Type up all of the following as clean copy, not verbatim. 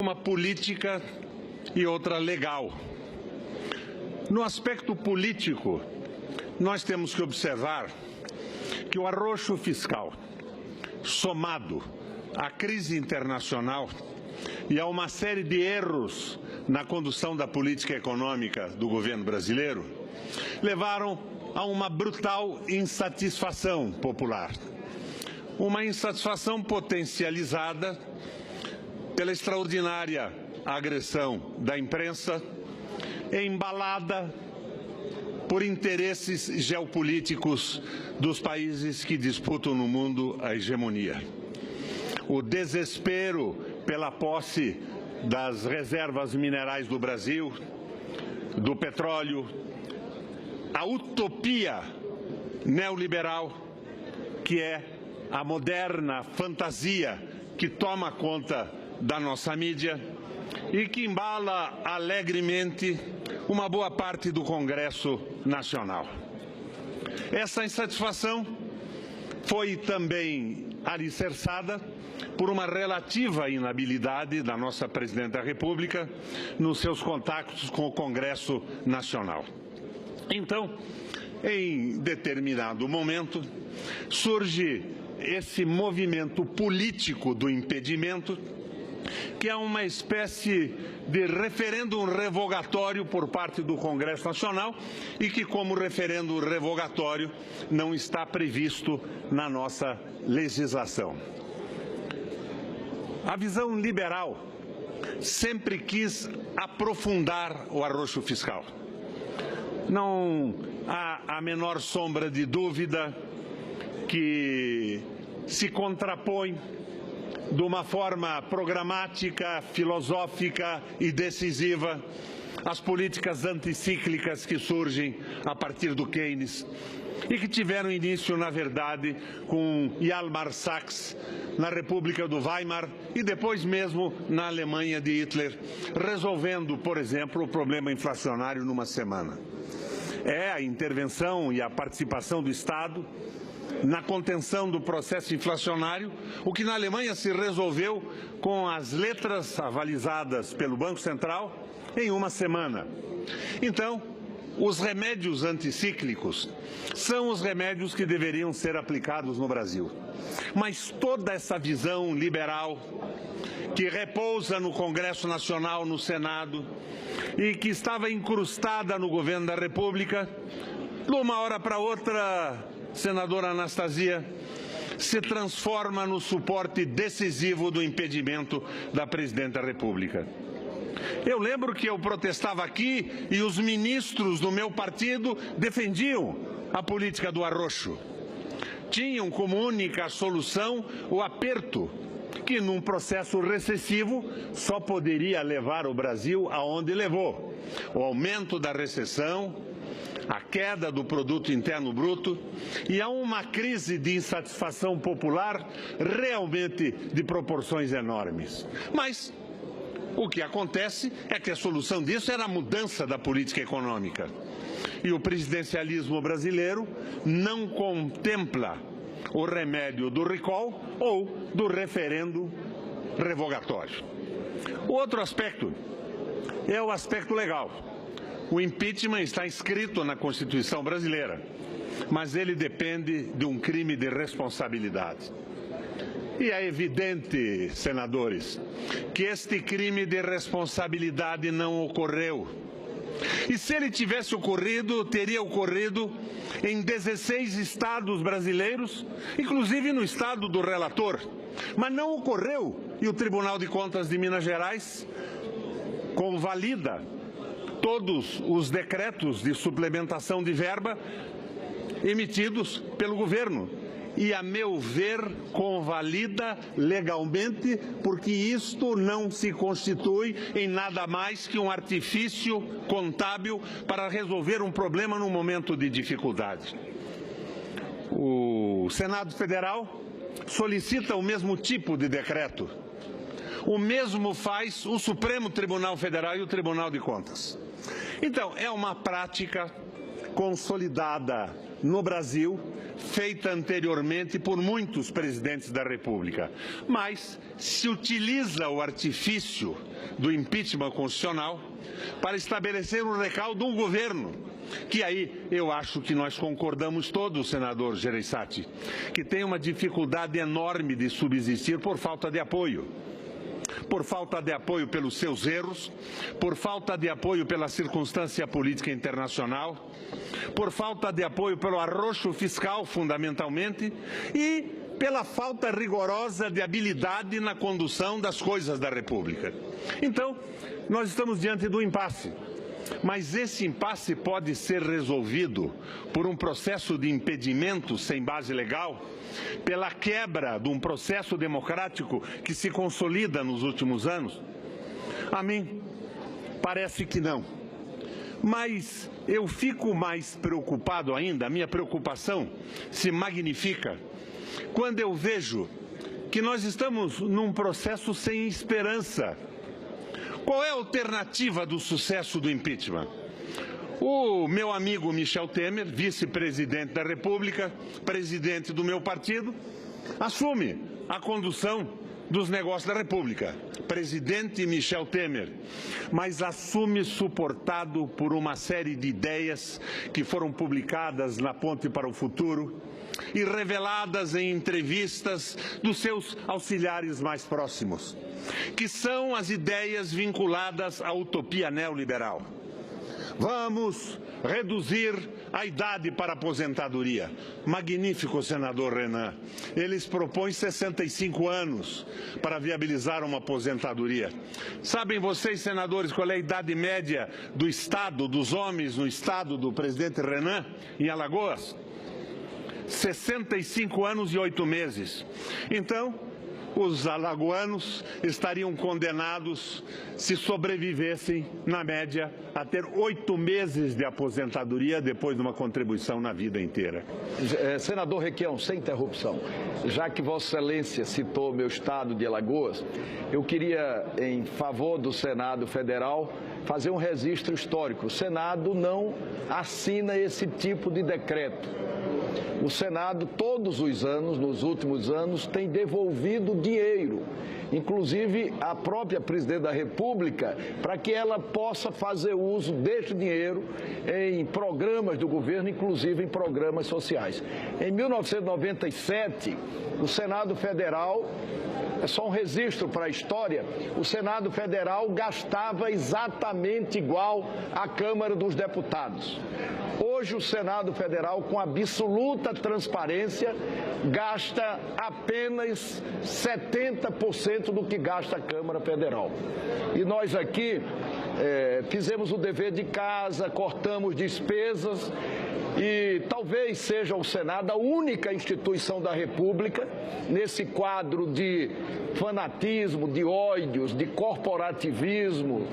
uma política e outra legal. No aspecto político, nós temos que observar que o arroxo fiscal, somado à crise internacional e a uma série de erros na condução da política econômica do governo brasileiro, levaram a uma brutal insatisfação popular. Uma insatisfação potencializada pela extraordinária agressão da imprensa, embalada por interesses geopolíticos dos países que disputam no mundo a hegemonia. O desespero pela posse das reservas minerais do Brasil, do petróleo, a utopia neoliberal, que é a moderna fantasia que toma conta da nossa mídia e que embala alegremente uma boa parte do Congresso Nacional. Essa insatisfação foi também alicerçada por uma relativa inabilidade da nossa Presidente da República nos seus contactos com o Congresso Nacional. Então, em determinado momento, surge esse movimento político do impedimento, que é uma espécie de referendo revogatório por parte do Congresso Nacional e que, como referendo revogatório, não está previsto na nossa legislação. A visão liberal sempre quis aprofundar o arroxo fiscal. Não há a menor sombra de dúvida que se contrapõe de uma forma programática, filosófica e decisiva às políticas anticíclicas que surgem a partir do Keynes e que tiveram início, na verdade, com Hjalmar Sachs na República do Weimar e depois mesmo na Alemanha de Hitler, resolvendo, por exemplo, o problema inflacionário numa semana. É a intervenção e a participação do Estado na contenção do processo inflacionário, o que na Alemanha se resolveu com as letras avalizadas pelo Banco Central em uma semana. Então, os remédios anticíclicos são os remédios que deveriam ser aplicados no Brasil. Mas toda essa visão liberal que repousa no Congresso Nacional, no Senado, e que estava incrustada no governo da República, de uma hora para outra, senadora Anastasia, se transforma no suporte decisivo do impedimento da Presidente da República. Eu lembro que eu protestava aqui e os ministros do meu partido defendiam a política do arroxo. Tinham como única solução o aperto, que num processo recessivo só poderia levar o Brasil aonde levou. O aumento da recessão, a queda do produto interno bruto e a uma crise de insatisfação popular realmente de proporções enormes. Mas o que acontece é que a solução disso era a mudança da política econômica. E o presidencialismo brasileiro não contempla o remédio do recall ou do referendo revogatório. O outro aspecto é o aspecto legal. O impeachment está inscrito na Constituição brasileira, mas ele depende de um crime de responsabilidade. E é evidente, senadores, que este crime de responsabilidade não ocorreu. E se ele tivesse ocorrido, teria ocorrido em 16 estados brasileiros, inclusive no estado do relator. Mas não ocorreu, e o Tribunal de Contas de Minas Gerais convalida todos os decretos de suplementação de verba emitidos pelo governo. E, a meu ver, convalida legalmente, porque isto não se constitui em nada mais que um artifício contábil para resolver um problema num momento de dificuldade. O Senado Federal solicita o mesmo tipo de decreto. O mesmo faz o Supremo Tribunal Federal e o Tribunal de Contas. Então, é uma prática consolidada no Brasil, feita anteriormente por muitos presidentes da República. Mas se utiliza o artifício do impeachment constitucional para estabelecer um recall do governo, que aí eu acho que nós concordamos todos, senador Gereissati, que tem uma dificuldade enorme de subsistir por falta de apoio. Por falta de apoio pelos seus erros, por falta de apoio pela circunstância política internacional, por falta de apoio pelo arroxo fiscal, fundamentalmente, e pela falta rigorosa de habilidade na condução das coisas da República. Então, nós estamos diante do impasse. Mas esse impasse pode ser resolvido por um processo de impedimento sem base legal, pela quebra de um processo democrático que se consolida nos últimos anos? A mim, parece que não. Mas eu fico mais preocupado ainda, a minha preocupação se magnifica, quando eu vejo que nós estamos num processo sem esperança. Qual é a alternativa do sucesso do impeachment? O meu amigo Michel Temer, vice-presidente da República, presidente do meu partido, assume a condução dos negócios da República. Presidente Michel Temer, mas assume suportado por uma série de ideias que foram publicadas na Ponte para o Futuro e reveladas em entrevistas dos seus auxiliares mais próximos, que são as ideias vinculadas à utopia neoliberal. Vamos reduzir a idade para a aposentadoria. Magnífico, senador Renan. Eles propõem 65 anos para viabilizar uma aposentadoria. Sabem vocês, senadores, qual é a idade média do Estado, dos homens no Estado do presidente Renan, em Alagoas? 65 anos e 8 meses. Então, os alagoanos estariam condenados, se sobrevivessem, na média, a ter 8 meses de aposentadoria depois de uma contribuição na vida inteira. Senador Requião, sem interrupção, já que Vossa Excelência citou meu estado de Alagoas, eu queria, em favor do Senado Federal, fazer um registro histórico. O Senado não assina esse tipo de decreto. O Senado, todos os anos, nos últimos anos, tem devolvido dinheiro, inclusive a própria presidente da República, para que ela possa fazer uso deste dinheiro em programas do governo, inclusive em programas sociais. Em 1997, o Senado Federal, é só um registro para a história, o Senado Federal gastava exatamente igual à Câmara dos Deputados. Hoje o Senado Federal, com absoluta transparência, gasta apenas 70% do que gasta a Câmara Federal. E nós aqui fizemos o dever de casa, cortamos despesas e talvez seja o Senado a única instituição da República nesse quadro de fanatismo, de ódios, de corporativismo,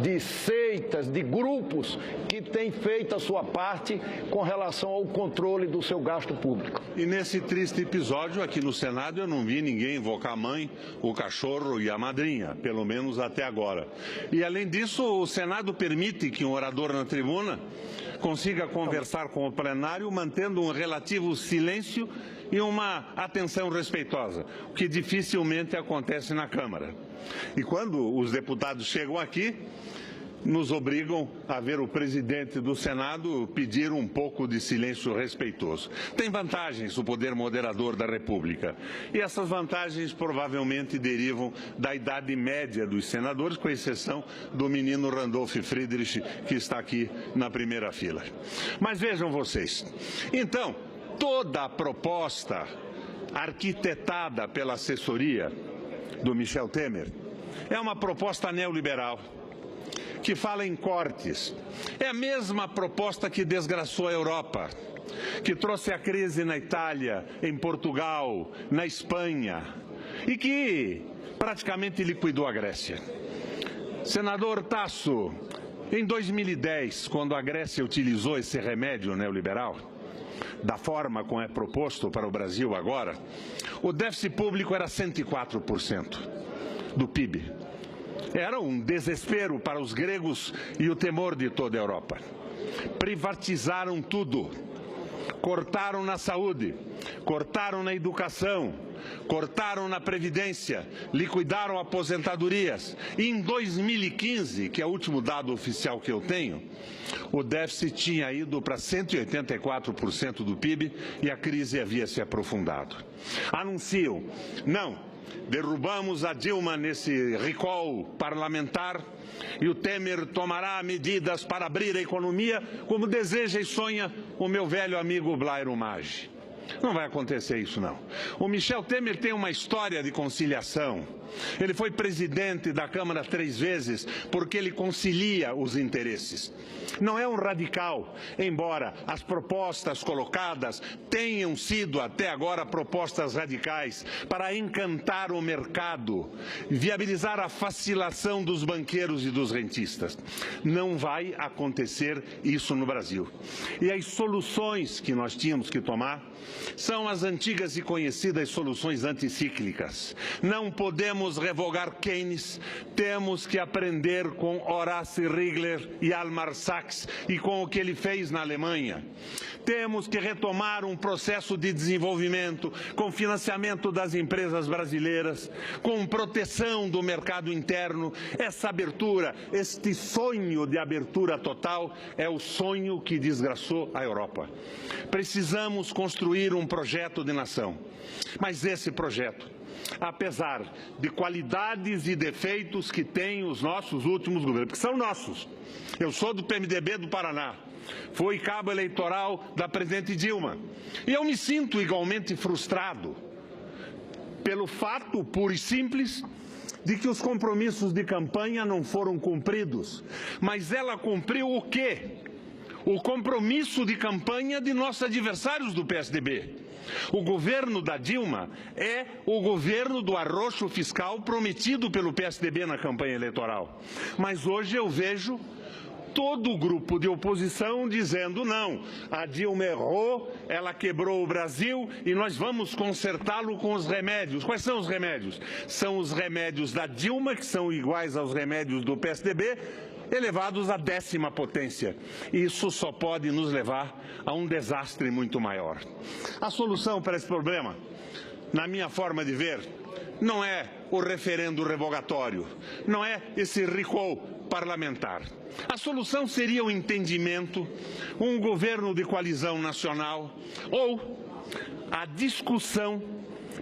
de seitas, de grupos que tem feito a sua parte com relação ao controle do seu gasto público. E nesse triste episódio aqui no Senado eu não vi ninguém invocar a mãe, o cachorro e a madrinha, pelo menos até agora. E além disso, o Senado permite que um orador na tribuna consiga conversar com o plenário, mantendo um relativo silêncio e uma atenção respeitosa, o que dificilmente acontece na Câmara. E quando os deputados chegam aqui, nos obrigam a ver o presidente do Senado pedir um pouco de silêncio respeitoso. Tem vantagens o poder moderador da República. E essas vantagens provavelmente derivam da idade média dos senadores, com exceção do menino Randolph Friedrich, que está aqui na primeira fila. Mas vejam vocês, então, toda a proposta arquitetada pela assessoria do Michel Temer é uma proposta neoliberal, que fala em cortes. É a mesma proposta que desgraçou a Europa, que trouxe a crise na Itália, em Portugal, na Espanha e que praticamente liquidou a Grécia. Senador Tasso, em 2010, quando a Grécia utilizou esse remédio neoliberal, da forma como é proposto para o Brasil agora, o déficit público era 104% do PIB. Era um desespero para os gregos e o temor de toda a Europa. Privatizaram tudo. Cortaram na saúde, cortaram na educação, cortaram na Previdência, liquidaram aposentadorias. E em 2015, que é o último dado oficial que eu tenho, o déficit tinha ido para 184% do PIB e a crise havia se aprofundado. Anunciam, não, derrubamos a Dilma nesse recall parlamentar e o Temer tomará medidas para abrir a economia, como deseja e sonha o meu velho amigo Blairo Maggi. Não vai acontecer isso, não. O Michel Temer tem uma história de conciliação. Ele foi presidente da Câmara 3 vezes porque ele concilia os interesses. Não é um radical, embora as propostas colocadas tenham sido até agora propostas radicais para encantar o mercado, viabilizar a facilitação dos banqueiros e dos rentistas. Não vai acontecer isso no Brasil. E as soluções que nós tínhamos que tomar são as antigas e conhecidas soluções anticíclicas. Não podemos revogar Keynes, temos que aprender com Horace Rigler e Almar Sachs e com o que ele fez na Alemanha. Temos que retomar um processo de desenvolvimento com financiamento das empresas brasileiras, com proteção do mercado interno. Essa abertura, este sonho de abertura total é o sonho que desgraçou a Europa. Precisamos construir um projeto de nação, mas esse projeto, apesar de qualidades e defeitos que têm os nossos últimos governos, que são nossos. Eu sou do PMDB do Paraná, fui cabo eleitoral da presidente Dilma, e eu me sinto igualmente frustrado pelo fato puro e simples de que os compromissos de campanha não foram cumpridos. Mas ela cumpriu o quê? O compromisso de campanha de nossos adversários do PSDB. O governo da Dilma é o governo do arroxo fiscal prometido pelo PSDB na campanha eleitoral. Mas hoje eu vejo todo o grupo de oposição dizendo não, a Dilma errou, ela quebrou o Brasil e nós vamos consertá-lo com os remédios. Quais são os remédios? São os remédios da Dilma, que são iguais aos remédios do PSDB, elevados à 10ª potência. Isso só pode nos levar a um desastre muito maior. A solução para esse problema, na minha forma de ver, não é o referendo revogatório, não é esse recall parlamentar. A solução seria o entendimento, um governo de coalizão nacional ou a discussão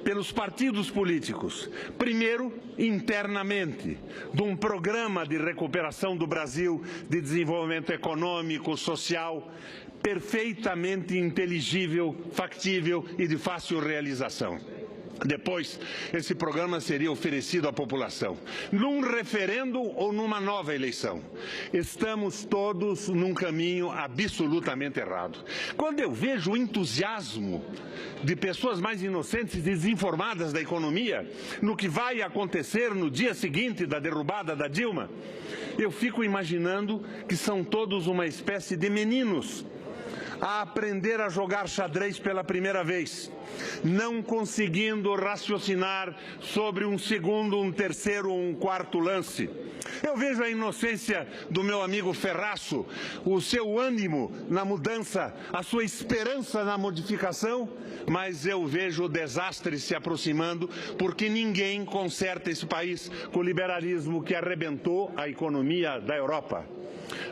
pelos partidos políticos, primeiro, internamente, de um programa de recuperação do Brasil, de desenvolvimento econômico, social, perfeitamente inteligível, factível e de fácil realização. Depois, esse programa seria oferecido à população, num referendo ou numa nova eleição. Estamos todos num caminho absolutamente errado. Quando eu vejo o entusiasmo de pessoas mais inocentes e desinformadas da economia, no que vai acontecer no dia seguinte da derrubada da Dilma, eu fico imaginando que são todos uma espécie de meninos a aprender a jogar xadrez pela primeira vez, não conseguindo raciocinar sobre um segundo, um terceiro ou um quarto lance. Eu vejo a inocência do meu amigo Ferraço, o seu ânimo na mudança, a sua esperança na modificação, mas eu vejo o desastre se aproximando, porque ninguém conserta esse país com o liberalismo que arrebentou a economia da Europa.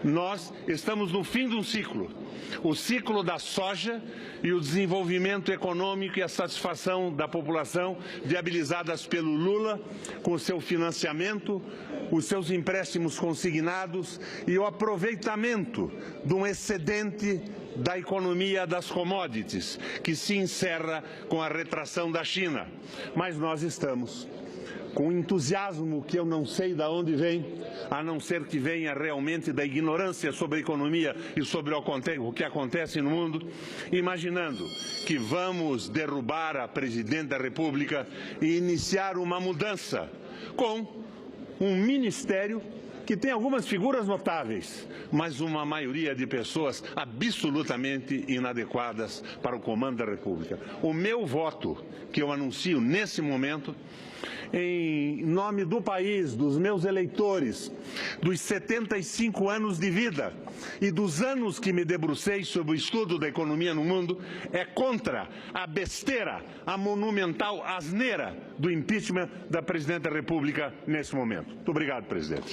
Nós estamos no fim de um ciclo, o ciclo da soja e o desenvolvimento econômico e a satisfação da população viabilizadas pelo Lula, com o seu financiamento, os seus empréstimos consignados e o aproveitamento de um excedente da economia das commodities, que se encerra com a retração da China. Mas nós estamos com um entusiasmo que eu não sei de onde vem, a não ser que venha realmente da ignorância sobre a economia e sobre o que acontece no mundo, imaginando que vamos derrubar a presidente da República e iniciar uma mudança com um ministério que tem algumas figuras notáveis, mas uma maioria de pessoas absolutamente inadequadas para o comando da República. O meu voto, que eu anuncio nesse momento, em nome do país, dos meus eleitores, dos 75 anos de vida e dos anos que me debrucei sobre o estudo da economia no mundo, é contra a besteira, a monumental asneira do impeachment da Presidente da República nesse momento. Muito obrigado, presidente.